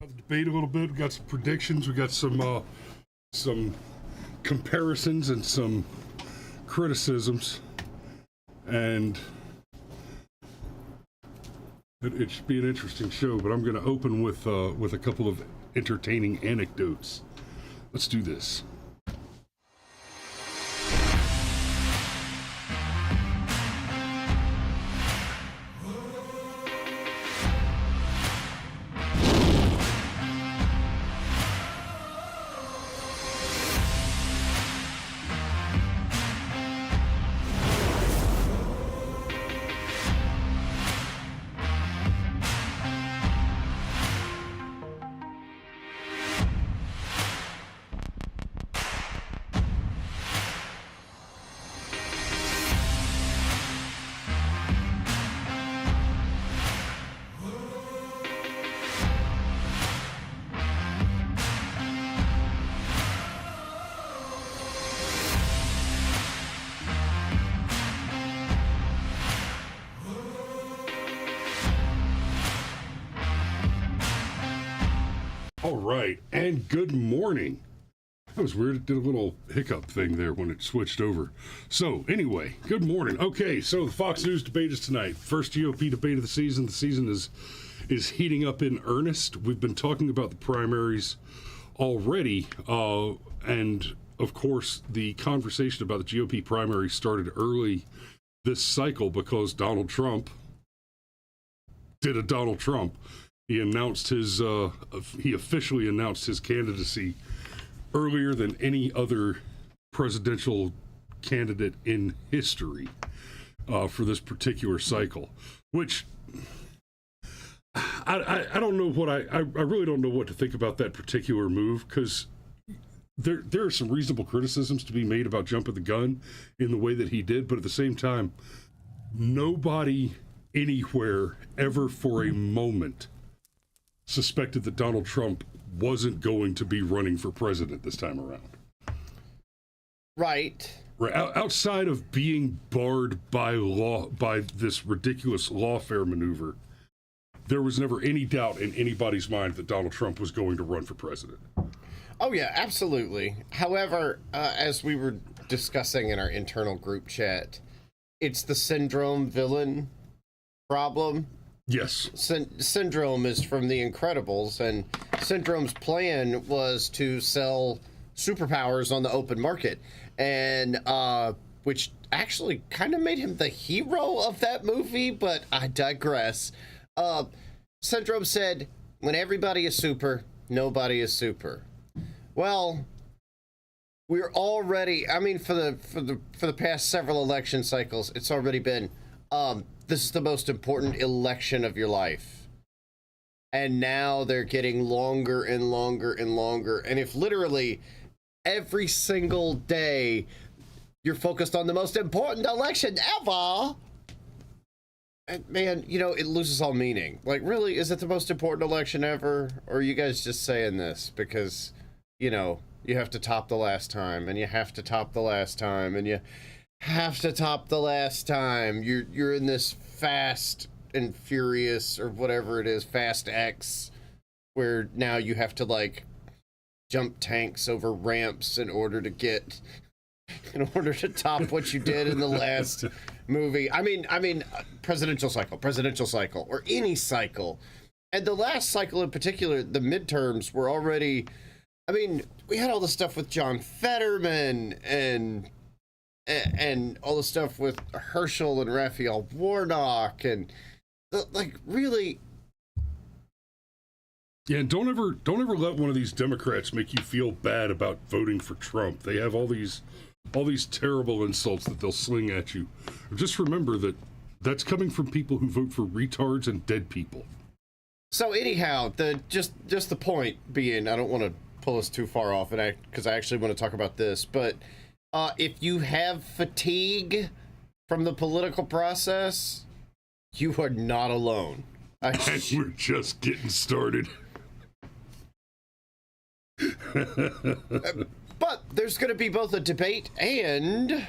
Debate a little bit. We got some predictions. We got some comparisons and some criticisms, and it should be an interesting show. But I'm going to open with a couple of entertaining anecdotes. Let's do this. All right, and good morning. That was weird. It did a little hiccup thing there when it switched over. So anyway, good morning. Okay, so the Fox News debate is tonight. First GOP debate of the season. The season is heating up in earnest. We've been talking about the primaries already, and of course the conversation about the GOP primary started early this cycle because Donald Trump did a Donald Trump. He announced he officially announced his candidacy earlier than any other presidential candidate in history for this particular cycle, which I don't know what I really don't know what to think about that particular move, because there are some reasonable criticisms to be made about jumping the gun in the way that he did, but at the same time, nobody anywhere ever for a moment suspected that Donald Trump wasn't going to be running for president this time around. Right. Outside of being barred by law, by this ridiculous lawfare maneuver, there was never any doubt in anybody's mind that Donald Trump was going to run for president. Oh, yeah, absolutely. However, as we were discussing in our internal group chat, it's the syndrome villain problem. Yes. Syndrome is from The Incredibles, and Syndrome's plan was to sell superpowers on the open market, and which actually kind of made him the hero of that movie, but I digress. Syndrome said, when everybody is super, nobody is super. Well, we're already, I mean, for the past several election cycles, it's already been, this is the most important election of your life. And now they're getting longer and longer and longer. And if literally every single day you're focused on the most important election ever, and man, you know, it loses all meaning. Like, really, is it the most important election ever? Or are you guys just saying this because, you know, you have to top the last time, and you have to top the last time, and you have to top the last time. You're in this Fast and Furious, or whatever it is, Fast X, where now you have to like jump tanks over ramps in order to top what you did in the last movie. I mean presidential cycle, or any cycle. And the last cycle in particular, the midterms, were already, I mean, we had all the stuff with John Fetterman and all the stuff with Herschel and Raphael Warnock, and like, really. Yeah, and don't ever let one of these Democrats make you feel bad about voting for Trump. They have all these terrible insults that they'll sling at you. Just remember that that's coming from people who vote for retards and dead people. So anyhow, just the point being, I don't want to pull us too far off, and because I actually want to talk about this, but if you have fatigue from the political process, you are not alone. And we're just getting started. But there's going to be both a debate and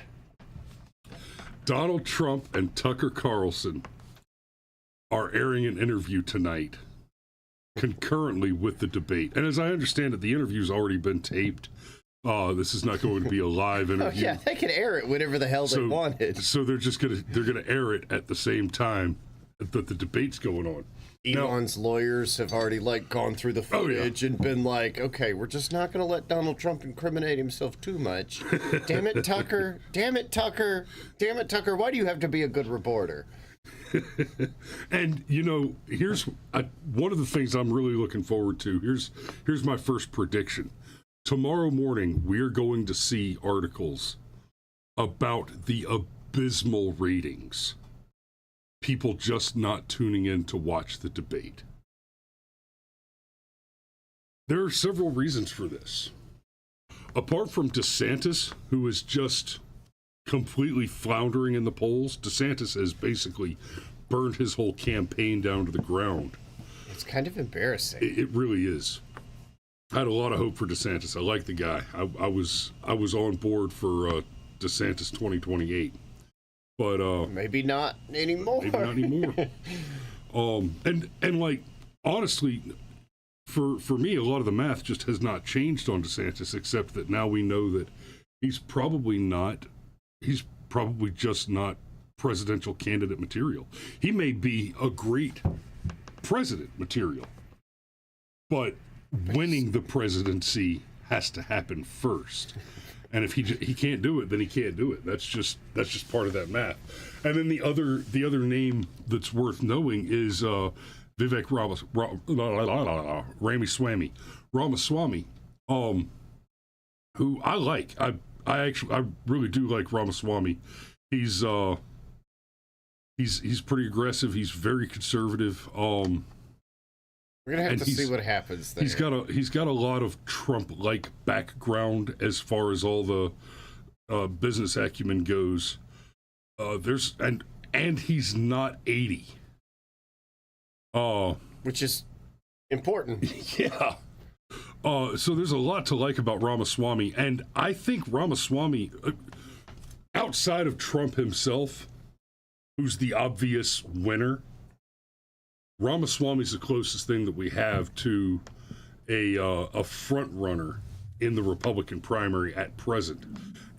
Donald Trump and Tucker Carlson are airing an interview tonight concurrently with the debate. And as I understand it, the interview's already been taped. This is not going to be a live interview. Yeah, they can air it whenever the hell they wanted. So they're gonna air it at the same time that the debate's going on. Elon's lawyers have already gone through the footage and been like, okay, we're just not going to let Donald Trump incriminate himself too much. Damn it, Tucker. Damn it, Tucker. Damn it, Tucker. Why do you have to be a good reporter? And here's one of the things I'm really looking forward to. Here's my first prediction. Tomorrow morning, we're going to see articles about the abysmal ratings. People just not tuning in to watch the debate. There are several reasons for this. Apart from DeSantis, who is just completely floundering in the polls, DeSantis has basically burned his whole campaign down to the ground. It's kind of embarrassing. It really is. I had a lot of hope for DeSantis. I like the guy. I was on board for DeSantis 2028. But maybe not anymore. Maybe not anymore. And honestly, for me, a lot of the math just has not changed on DeSantis, except that now we know that he's probably just not presidential candidate material. He may be a great president material, but winning the presidency has to happen first. And if he can't do it, then he can't do it. That's just part of that math. And then the other name that's worth knowing is Vivek Ramaswamy, who I like. I really do like Ramaswamy. He's pretty aggressive. He's very conservative. We're gonna have to see what happens there. He's got a lot of Trump-like background as far as all the business acumen goes. And he's not 80. Which is important. Yeah. So there's a lot to like about Ramaswamy, and I think Ramaswamy, outside of Trump himself, who's the obvious winner, Ramaswamy's the closest thing that we have to a front runner in the Republican primary at present.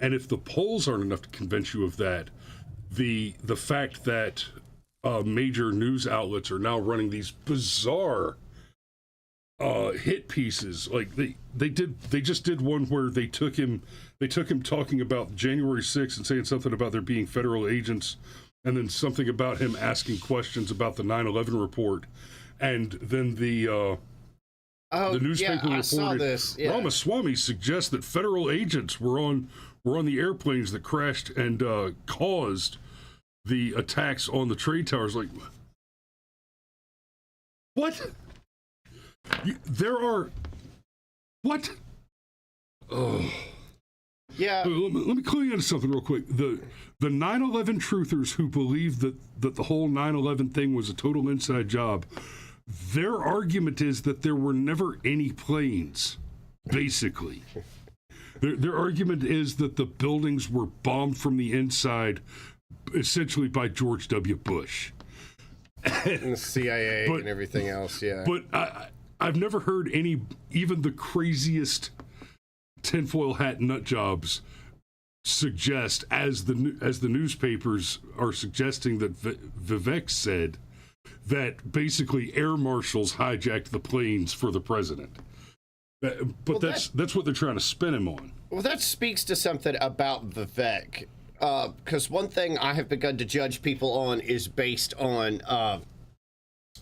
And if the polls aren't enough to convince you of that, the fact that major news outlets are now running these bizarre hit pieces, like they just did one where they took him talking about January 6th and saying something about there being federal agents, and then something about him asking questions about the 9/11 report, and then the newspaper reported Ramaswamy suggests that federal agents were on the airplanes that crashed and caused the attacks on the trade towers. Like, what? There are what? Oh. Yeah. Let me clue you into something real quick. The 9/11 truthers who believe that the whole 9/11 thing was a total inside job, their argument is that there were never any planes, basically. Their argument is that the buildings were bombed from the inside, essentially by George W. Bush. And the CIA and everything else, yeah. But I've never heard even the craziest tinfoil hat nut jobs suggest, as the newspapers are suggesting, that Vivek said that basically air marshals hijacked the planes for the president. But that's what they're trying to spin him on. Well, that speaks to something about Vivek. Because one thing I have begun to judge people on is based on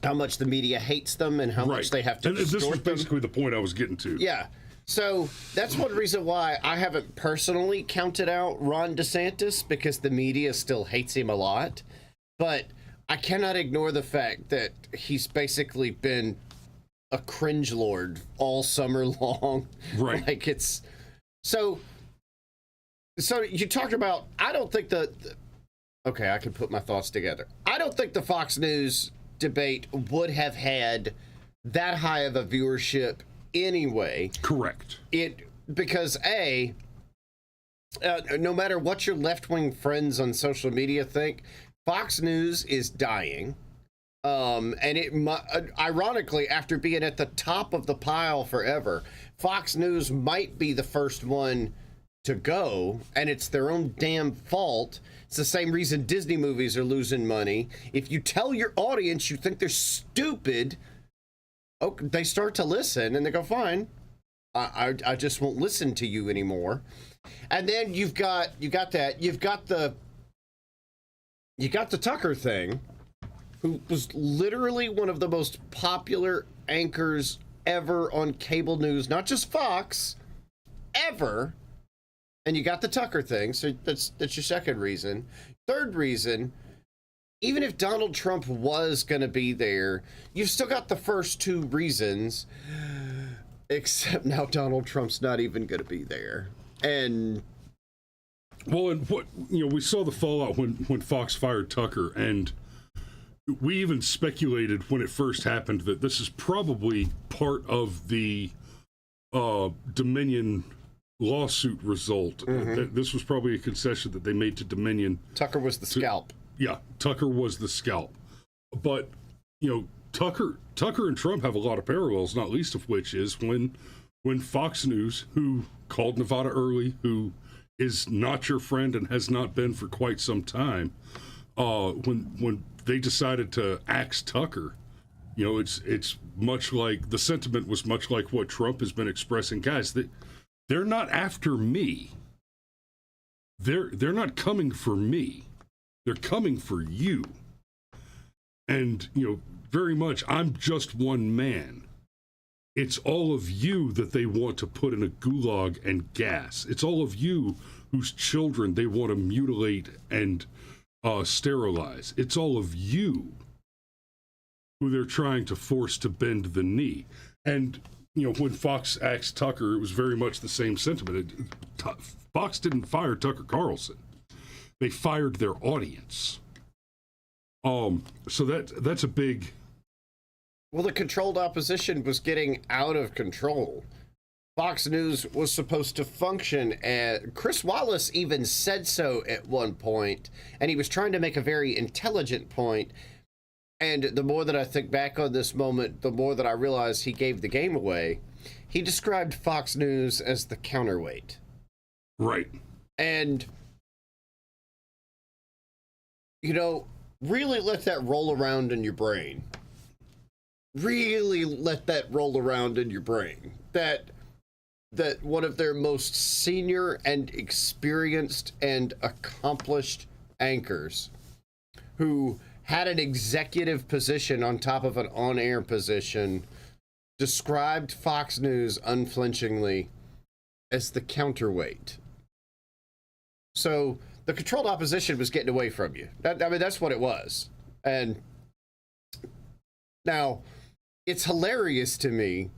how much the media hates them and how much they have to distort them. This was basically the point I was getting to. Yeah. So that's one reason why I haven't personally counted out Ron DeSantis, because the media still hates him a lot. But I cannot ignore the fact that he's basically been a cringe lord all summer long. Right. Like, it's so you talked about, I don't think okay, I can put my thoughts together. I don't think the Fox News debate would have had that high of a viewership anyway. Correct. Because no matter what your left-wing friends on social media think, Fox News is dying. And ironically, after being at the top of the pile forever, Fox News might be the first one to go, and it's their own damn fault. It's the same reason Disney movies are losing money. If you tell your audience you think they're stupid, they start to listen, and they go, fine, I just won't listen to you anymore. And then you've got the Tucker thing, who was literally one of the most popular anchors ever on cable news, not just Fox, ever. And you got the Tucker thing, so that's your second reason. Third reason, even if Donald Trump was going to be there, you've still got the first two reasons, except now Donald Trump's not even going to be there. And we saw the fallout when Fox fired Tucker, and we even speculated when it first happened that this is probably part of the Dominion lawsuit result. This was probably a concession that they made to Dominion. Tucker was the scalp. Yeah, Tucker was the scalp. But, Tucker and Trump have a lot of parallels, not least of which is when Fox News, who called Nevada early, who is not your friend and has not been for quite some time, when they decided to axe Tucker, it's much like the sentiment was much like what Trump has been expressing. Guys, they're not after me. They're not coming for me. They're coming for you. And, very much, I'm just one man. It's all of you that they want to put in a gulag and gas. It's all of you whose children they want to mutilate and sterilize. It's all of you who they're trying to force to bend the knee. And, when Fox axed Tucker, it was very much the same sentiment. Fox didn't fire Tucker Carlson. They fired their audience. So that's a big... Well, the controlled opposition was getting out of control. Fox News was supposed to function, and Chris Wallace even said so at one point, and he was trying to make a very intelligent point. And the more that I think back on this moment, the more that I realize he gave the game away. He described Fox News as the counterweight. Right. And, really let that roll around in your brain. Really let that roll around in your brain. That one of their most senior and experienced and accomplished anchors, who had an executive position on top of an on-air position, described Fox News unflinchingly as the counterweight. So the controlled opposition was getting away from you. That's what it was. And now, it's hilarious to me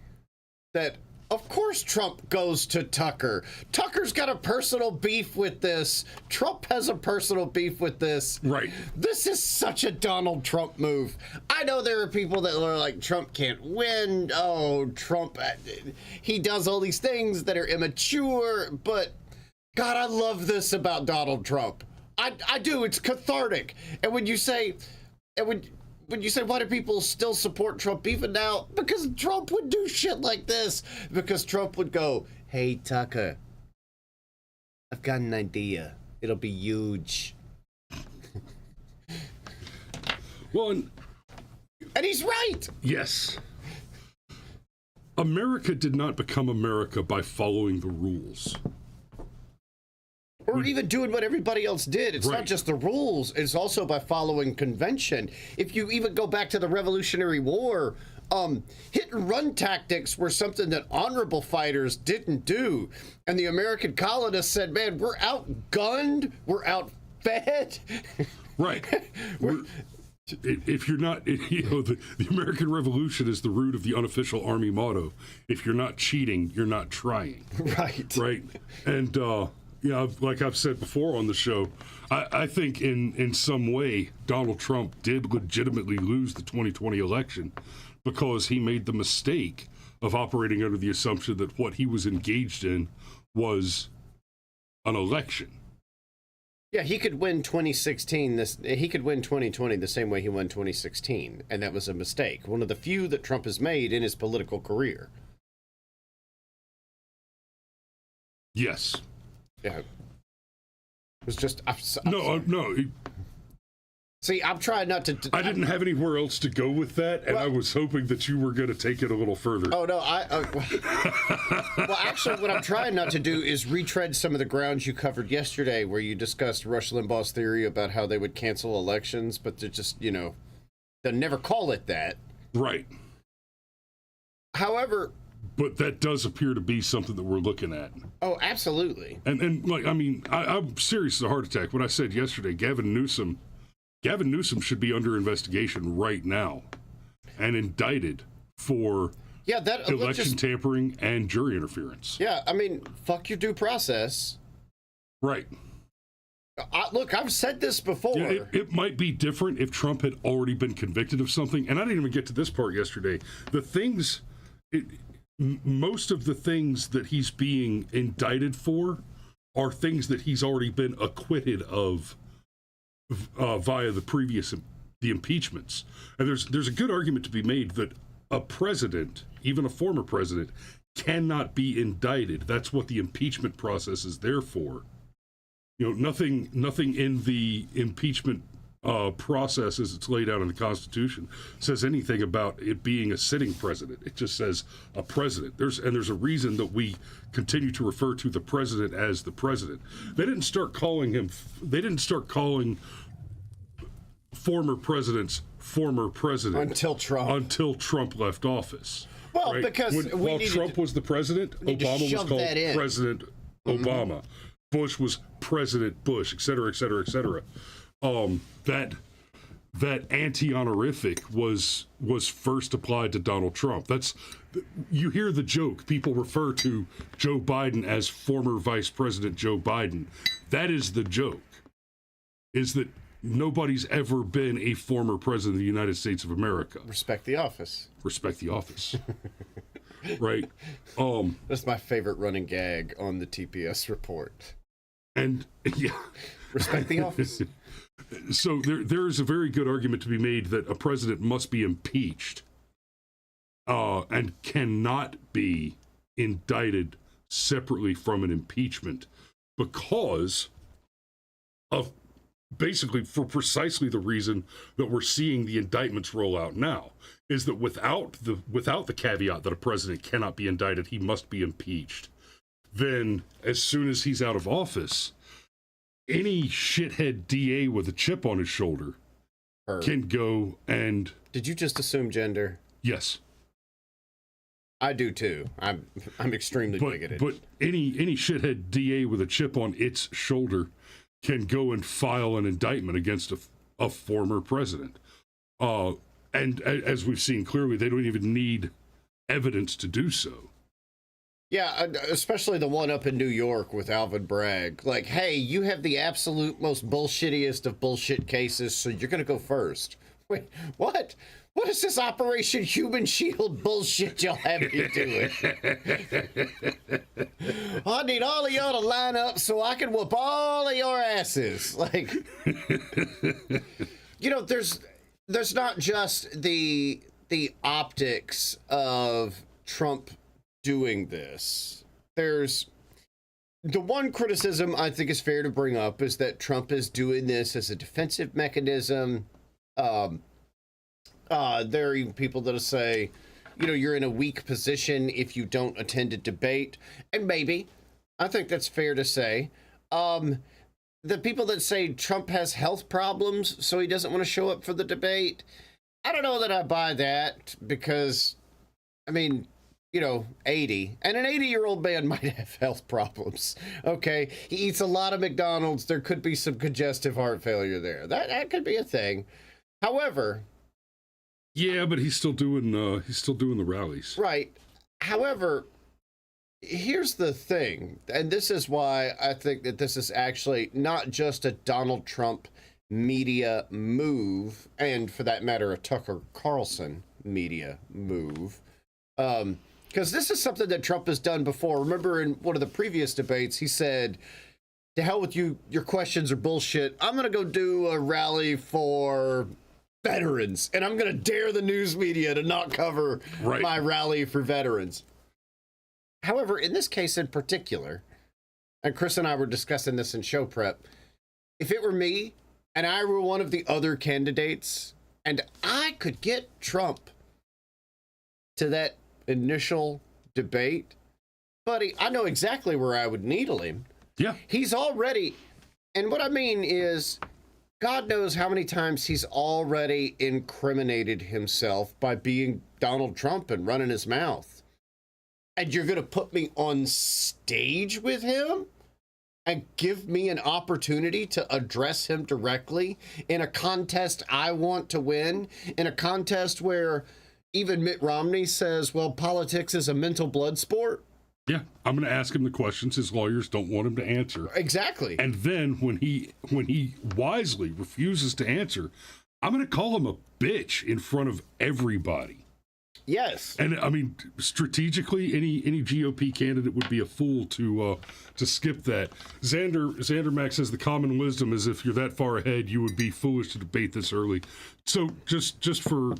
that, of course, Trump goes to Tucker. Tucker's got a personal beef with this. Trump has a personal beef with this. Right. This is such a Donald Trump move. I know there are people that are like, Trump can't win. Oh, Trump, he does all these things that are immature. But, God, I love this about Donald Trump. I do. It's cathartic. And when you say, why do people still support Trump even now? Because Trump would do shit like this. Because Trump would go, hey, Tucker, I've got an idea. It'll be huge. Well, and he's right. Yes. America did not become America by following the rules. Or even doing what everybody else did. It's right. Not just the rules. It's also by following convention. If you even go back to the Revolutionary War, hit and run tactics were something that honorable fighters didn't do. And the American colonists said, man, we're outgunned, we're outfed. Right. If you're not, the American Revolution is the root of the unofficial Army motto. If you're not cheating, you're not trying. Right. Right. And, like I've said before on the show, I think in some way Donald Trump did legitimately lose the 2020 election because he made the mistake of operating under the assumption that what he was engaged in was an election. Yeah, he could win 2016. He could win 2020 the same way he won 2016, and that was a mistake. One of the few that Trump has made in his political career. Yes. Yeah. It was just No. See, I'm trying not to. I didn't have anywhere else to go with that, and I was hoping that you were going to take it a little further. Oh no, well, actually, what I'm trying not to do is retread some of the grounds you covered yesterday, where you discussed Rush Limbaugh's theory about how they would cancel elections, but they're just, they'll never call it that. Right. However, but that does appear to be something that we're looking at. Oh, absolutely. And like, I mean, I'm serious as a heart attack. What I said yesterday, Gavin Newsom should be under investigation right now and indicted for election tampering and jury interference. Yeah, I mean, fuck your due process. Right. Look, I've said this before. Yeah, it might be different if Trump had already been convicted of something. And I didn't even get to this part yesterday. Most of the things that he's being indicted for are things that he's already been acquitted of via the impeachments. And there's a good argument to be made that a president, even a former president, cannot be indicted. That's what the impeachment process is there for. Nothing in the impeachment process as it's laid out in the Constitution says anything about it being a sitting president. It just says a president. There's a reason that we continue to refer to the president as the president. They didn't start calling former presidents former president until Trump left office. Well, right? because while Trump was the president, Obama was called President Obama. Bush was President Bush, et cetera, et cetera, et cetera. That anti-honorific was first applied to Donald Trump. You hear the joke. People refer to Joe Biden as former Vice President Joe Biden. That is the joke, is that nobody's ever been a former president of the United States of America. Respect the office. Respect the office. Right? That's my favorite running gag on the TPS report. And, yeah. Respect the office. So there is a very good argument to be made that a president must be impeached and cannot be indicted separately from an impeachment because of basically for precisely the reason that we're seeing the indictments roll out now, is that without the caveat that a president cannot be indicted, he must be impeached. Then as soon as he's out of office, any shithead DA with a chip on his shoulder can go and... Did you just assume gender? Yes. I do too. I'm extremely bigoted. But any shithead DA with a chip on its shoulder can go and file an indictment against a former president. And as we've seen clearly, they don't even need evidence to do so. Yeah, especially the one up in New York with Alvin Bragg. Like, hey, you have the absolute most bullshittiest of bullshit cases, so you're going to go first. Wait, what? What is this Operation Human Shield bullshit y'all have me doing? I need all of y'all to line up so I can whoop all of your asses. Like, there's not just the optics of Trump doing this. There's the one criticism I think is fair to bring up is that Trump is doing this as a defensive mechanism. There are even people that'll say, you're in a weak position if you don't attend a debate. And maybe, I think that's fair to say. The people that say Trump has health problems, so he doesn't want to show up for the debate, I don't know that I buy that because, 80. And an 80-year-old man might have health problems. Okay. He eats a lot of McDonald's. There could be some congestive heart failure there. That could be a thing. However. Yeah, but he's still doing the rallies. Right. However, here's the thing. And this is why I think that this is actually not just a Donald Trump media move, and for that matter, a Tucker Carlson media move. Because this is something that Trump has done before. Remember in one of the previous debates, he said, to hell with you, your questions are bullshit. I'm going to go do a rally for veterans, and I'm going to dare the news media to not cover my rally for veterans. However, in this case in particular, and Chris and I were discussing this in show prep, if it were me and I were one of the other candidates and I could get Trump to that initial debate, buddy, I know exactly where I would needle him. Yeah. He's already, and what I mean is, God knows how many times he's already incriminated himself by being Donald Trump and running his mouth. And you're going to put me on stage with him and give me an opportunity to address him directly in a contest I want to win, in a contest where even Mitt Romney says, well, politics is a mental blood sport. Yeah, I'm going to ask him the questions his lawyers don't want him to answer. Exactly. And then when he wisely refuses to answer, I'm going to call him a bitch in front of everybody. Yes. And I mean, strategically, any GOP candidate would be a fool to skip that. Xander Max says the common wisdom is if you're that far ahead, you would be foolish to debate this early. So just for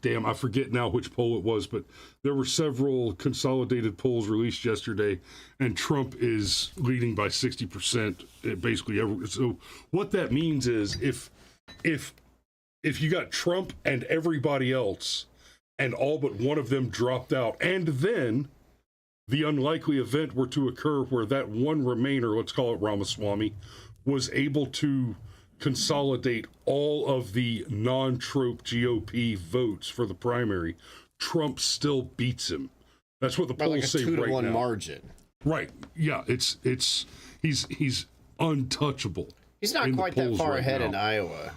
damn, I forget now which poll it was, but there were several consolidated polls released yesterday, and Trump is leading by 60%. Basically, so what that means is if you got Trump and everybody else, and all but one of them dropped out, and then the unlikely event were to occur where that one remainer, let's call it Ramaswamy, was able to consolidate all of the non-trope GOP votes for the primary, Trump still beats him. That's what the polls say right now. Like a 2-to-1 margin. Right. Yeah. He's untouchable. He's not quite that far ahead in Iowa.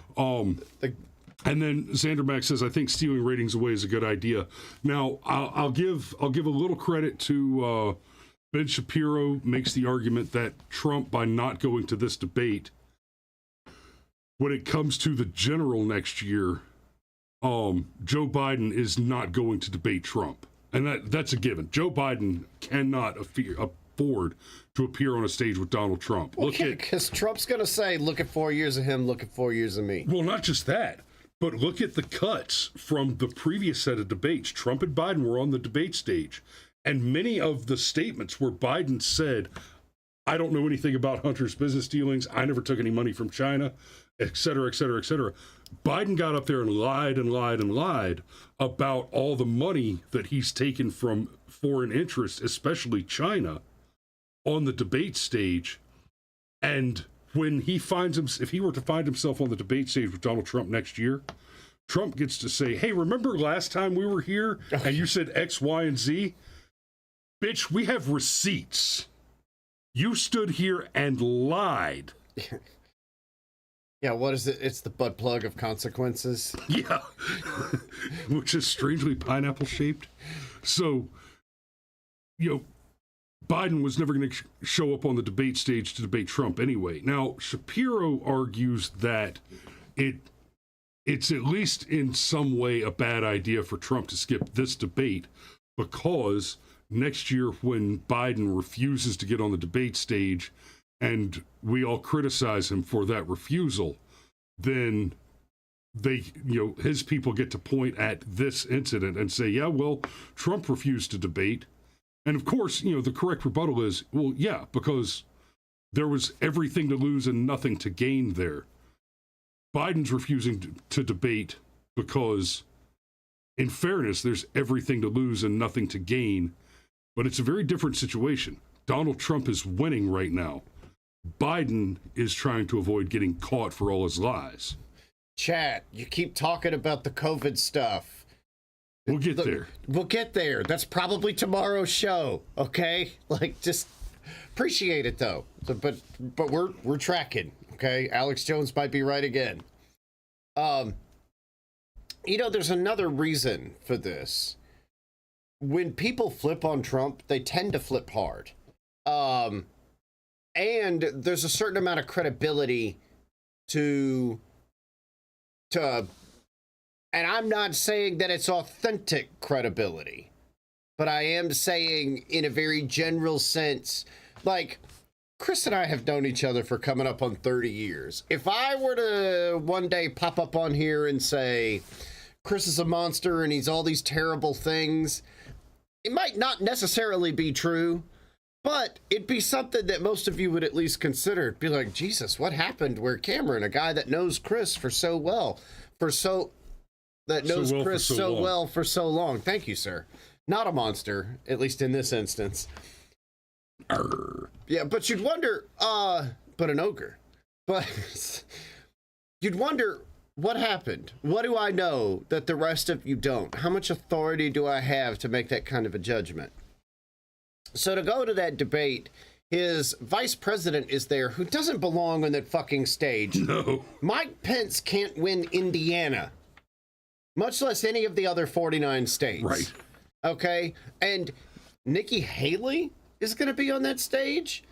And then Xander Max says, I think stealing ratings away is a good idea. Now, I'll give a little credit to Ben Shapiro. Makes the argument that Trump, by not going to this debate, when it comes to the general next year, Joe Biden is not going to debate Trump. And that's a given. Joe Biden cannot afford to appear on a stage with Donald Trump. Well, because Trump's going to say, look at 4 years of him, look at 4 years of me. Well, not just that, but look at the cuts from the previous set of debates. Trump and Biden were on the debate stage, and many of the statements where Biden said, I don't know anything about Hunter's business dealings, I never took any money from China, et cetera, et cetera, et cetera. Biden got up there and lied and lied and lied about all the money that he's taken from foreign interests, especially China, on the debate stage. And when he finds him, if he were to find himself on the debate stage with Donald Trump next year, Trump gets to say, hey, remember last time we were here and you said X, Y, and Z? Bitch, we have receipts. You stood here and lied. Yeah, what is it? It's the butt plug of consequences. Yeah, which is strangely pineapple shaped. So, Biden was never going to show up on the debate stage to debate Trump anyway. Now, Shapiro argues that it's at least in some way a bad idea for Trump to skip this debate because next year when Biden refuses to get on the debate stage and we all criticize him for that refusal, then they, his people get to point at this incident and say, yeah, well, Trump refused to debate. And of course, the correct rebuttal is, well, yeah, because there was everything to lose and nothing to gain there. Biden's refusing to debate because, in fairness, there's everything to lose and nothing to gain. But it's a very different situation. Donald Trump is winning right now. Biden is trying to avoid getting caught for all his lies. Chat, you keep talking about the COVID stuff. We'll get there. We'll get there. That's probably tomorrow's show, okay? Just appreciate it, though. But we're tracking, okay? Alex Jones might be right again. There's another reason for this. When people flip on Trump, they tend to flip hard. And there's a certain amount of credibility to and I'm not saying that it's authentic credibility, but I am saying in a very general sense, Chris and I have known each other for coming up on 30 years. If I were to one day pop up on here and say, Chris is a monster and he's all these terrible things, it might not necessarily be true, but it'd be something that most of you would at least consider. It'd be like, Jesus, what happened where Cameron, a guy that knows Chris for so well, for so long. Thank you, sir. Not a monster, at least in this instance. Arr. Yeah, but you'd wonder, but an ogre. But you'd wonder, what happened? What do I know that the rest of you don't? How much authority do I have to make that kind of a judgment? So to go to that debate, his vice president is there who doesn't belong on that fucking stage. No. Mike Pence can't win Indiana, much less any of the other 49 states. Right. Okay? And Nikki Haley is going to be on that stage.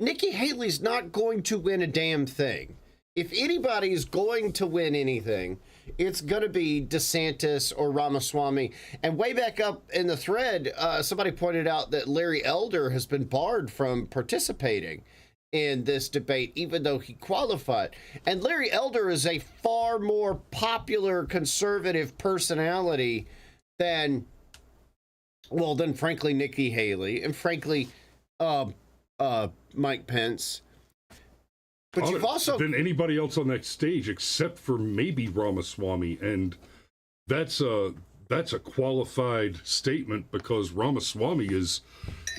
Nikki Haley's not going to win a damn thing. If anybody's going to win anything, it's going to be DeSantis or Ramaswamy. And way back up in the thread, somebody pointed out that Larry Elder has been barred from participating in this debate, even though he qualified. And Larry Elder is a far more popular conservative personality than frankly, Nikki Haley and frankly, Mike Pence. But you've also than anybody else on that stage, except for maybe Ramaswamy, and that's a qualified statement because Ramaswamy is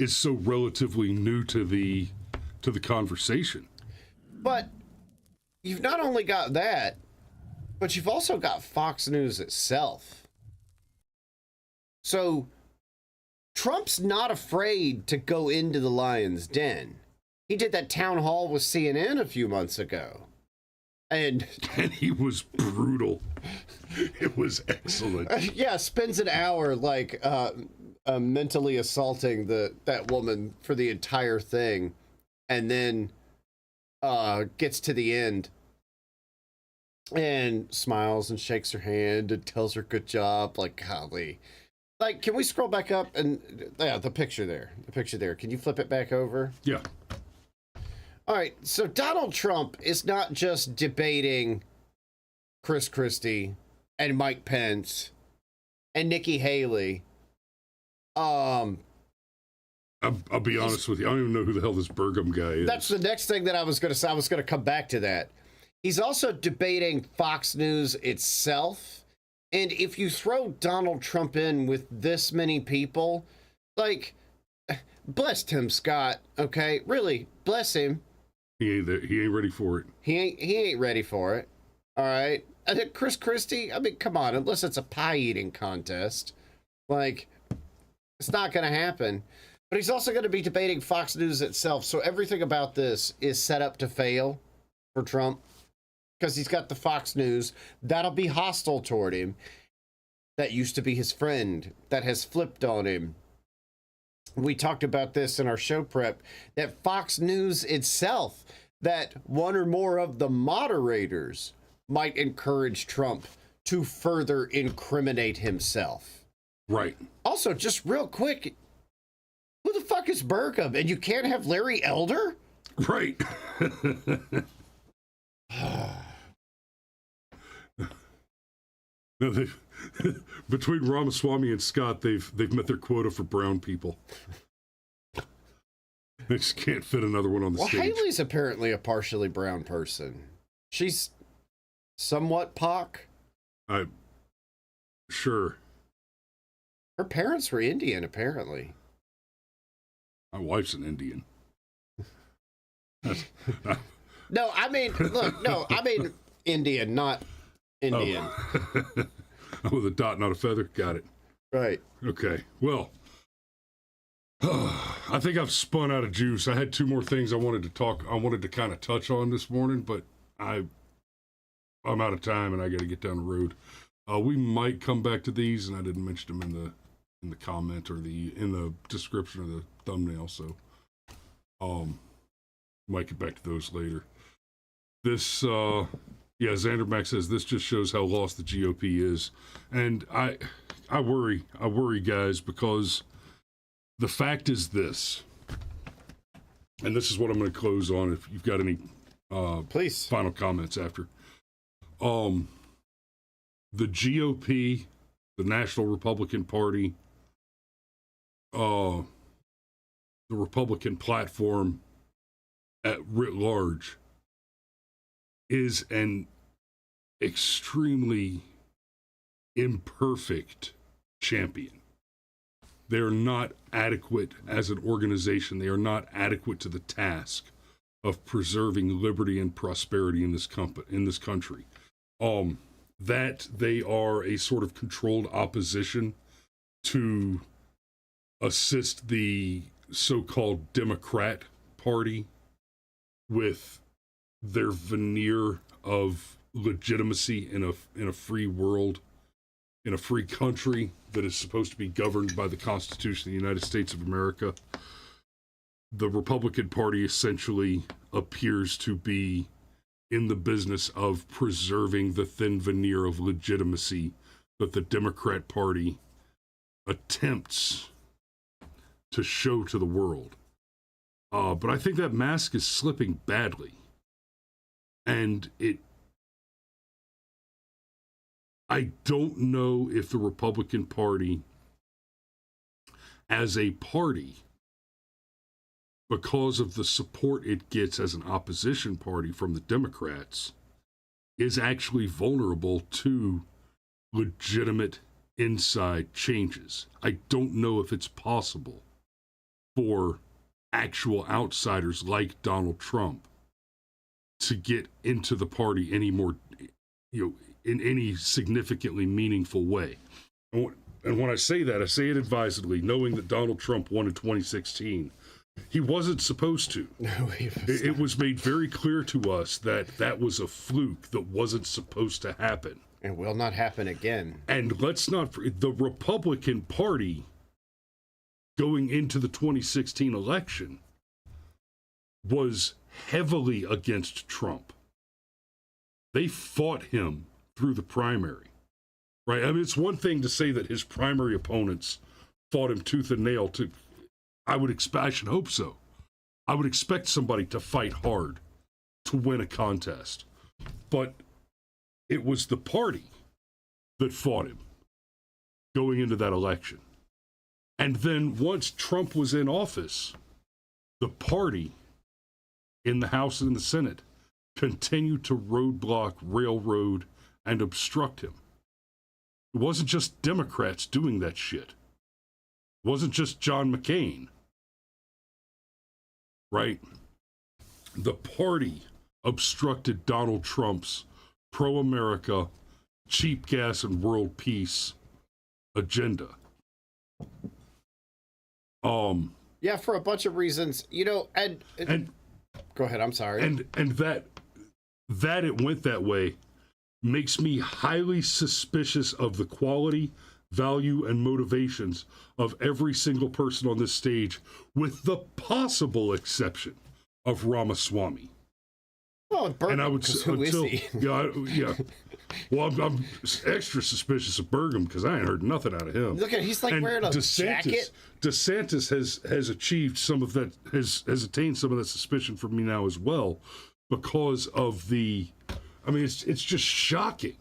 so relatively new to the conversation. But you've not only got that, but you've also got Fox News itself. So Trump's not afraid to go into the lion's den. He did that town hall with CNN a few months ago. And he was brutal. It was excellent. Yeah, spends an hour like mentally assaulting that woman for the entire thing, and then gets to the end and smiles and shakes her hand and tells her good job. Like, golly. Like, can we scroll back up and the picture there. Can you flip it back over? Yeah. All right, so Donald Trump is not just debating Chris Christie and Mike Pence and Nikki Haley. I'll be honest with you. I don't even know who the hell this Burgum guy is. That's the next thing that I was going to say. I was going to come back to that. He's also debating Fox News itself. And if you throw Donald Trump in with this many people, like, bless Tim Scott, okay? Really, bless him. He ain't ready for it. He ain't ready for it. All right. And then Chris Christie, I mean, come on, unless it's a pie eating contest, like, it's not going to happen. But he's also going to be debating Fox News itself. So everything about this is set up to fail for Trump because he's got the Fox News that'll be hostile toward him. That used to be his friend that has flipped on him. We talked about this in our show prep, that Fox News itself, that one or more of the moderators might encourage Trump to further incriminate himself. Right. Also, just real quick, who the fuck is Burgum? And you can't have Larry Elder? Right. No, between Ramaswamy and Scott, they've met their quota for brown people. They just can't fit another one on the stage. Well, Haley's apparently a partially brown person. She's somewhat POC. Sure. Her parents were Indian, apparently. My wife's an Indian. No, I mean, look, no, I mean Indian, not Indian. Oh. With a dot, not a feather. Got it. Right. Okay. Well, I think I've spun out of juice. I had two more things I wanted to kind of touch on this morning, but I'm out of time and I got to get down the road. We might come back to these, and I didn't mention them in the comment or in the description of the thumbnail, so might get back to those later. This Xander Max says this just shows how lost the GOP is, and I worry, guys, because the fact is this: and this is what I'm going to close on if you've got any Please. final comments after. The GOP, the National Republican Party, the Republican platform at writ large is an extremely imperfect champion. They are not adequate as an organization. They are not adequate to the task of preserving liberty and prosperity in this country. That they are a sort of controlled opposition to assist the so-called Democrat Party with their veneer of legitimacy in a free world, in a free country that is supposed to be governed by the Constitution of the United States of America. The Republican Party essentially appears to be in the business of preserving the thin veneer of legitimacy that the Democrat Party attempts to show to the world. But I think that mask is slipping badly. And I don't know if the Republican Party as a party, because of the support it gets as an opposition party from the Democrats, is actually vulnerable to legitimate inside changes. I don't know if it's possible for actual outsiders like Donald Trump to get into the party any more, in any significantly meaningful way. And when I say that, I say it advisedly, knowing that Donald Trump won in 2016. He wasn't supposed to. No, it was made very clear to us that was a fluke that wasn't supposed to happen. And will not happen again. And let's not forget, the Republican Party going into the 2016 election was heavily against Trump. They fought him through the primary, right? I mean, it's one thing to say that his primary opponents fought him tooth and nail. I should hope so. I would expect somebody to fight hard to win a contest. But it was the party that fought him going into that election. And then once Trump was in office, the party in the House and the Senate continued to roadblock, railroad, and obstruct him. It wasn't just Democrats doing that shit. It wasn't just John McCain. Right? The party obstructed Donald Trump's pro-America, cheap gas and world peace agenda. Yeah, for a bunch of reasons, and go ahead. I'm sorry. And that it went that way makes me highly suspicious of the quality, value, and motivations of every single person on this stage, with the possible exception of Ramaswamy. Well, Burgum, and I would who is he? Yeah. Well, I'm extra suspicious of Burgum because I ain't heard nothing out of him. Look at, he's like wearing a jacket. DeSantis has achieved some of that, has attained some of that suspicion from me now as well, because of it's just shocking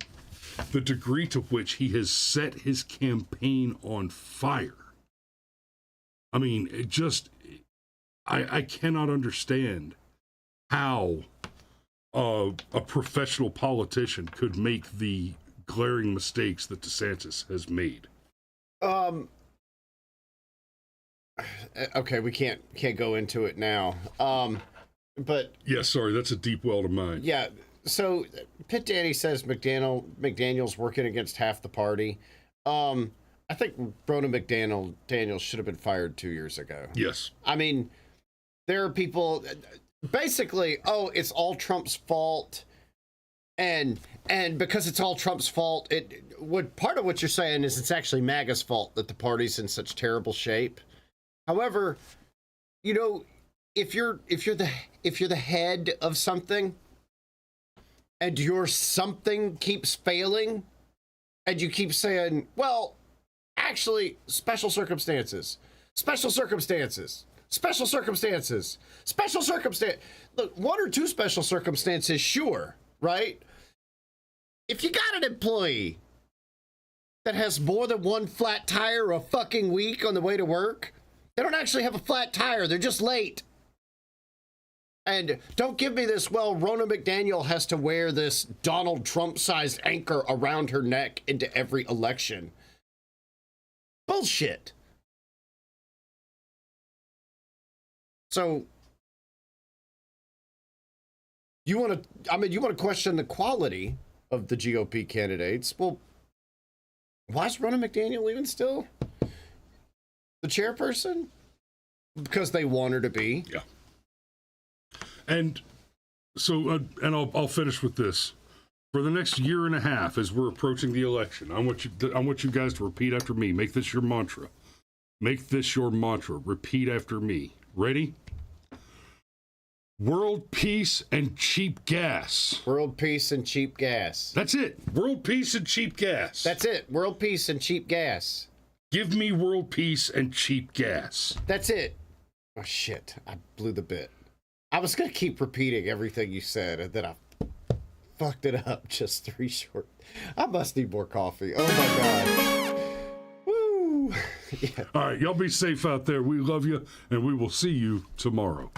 the degree to which he has set his campaign on fire. I mean, I cannot understand how a professional politician could make the glaring mistakes that DeSantis has made. Okay, we can't go into it now. But yeah, sorry, that's a deep well to mine. Yeah. So Pitt Danny says McDaniel's working against half the party. I think Ronna McDaniel should have been fired 2 years ago. Yes. I mean, there are people basically, it's all Trump's fault. And because it's all Trump's fault, part of what you're saying is it's actually MAGA's fault that the party's in such terrible shape. However, if you're the head of something and your something keeps failing and you keep saying, well, actually, special circumstances, Special circumstances. Special circumstance. Look, one or two special circumstances, sure, right? If you got an employee that has more than one flat tire a fucking week on the way to work, they don't actually have a flat tire. They're just late. And don't give me this, well, Ronna McDaniel has to wear this Donald Trump-sized anchor around her neck into every election. Bullshit. So, you want to question the quality of the GOP candidates? Well, why is Ronna McDaniel even still the chairperson? Because they want her to be. Yeah. And so, and I'll finish with this. For the next year and a half, as we're approaching the election, I want you guys to repeat after me. Make this your mantra. Make this your mantra. Repeat after me. Ready? World peace and cheap gas. World peace and cheap gas. That's it. World peace and cheap gas. That's it. World peace and cheap gas. Give me world peace and cheap gas. That's it. Oh, shit. I blew the bit. I was going to keep repeating everything you said, and then I fucked it up just 3 short. I must need more coffee. Oh, my God. Woo. Yeah. All right. Y'all be safe out there. We love you, and we will see you tomorrow.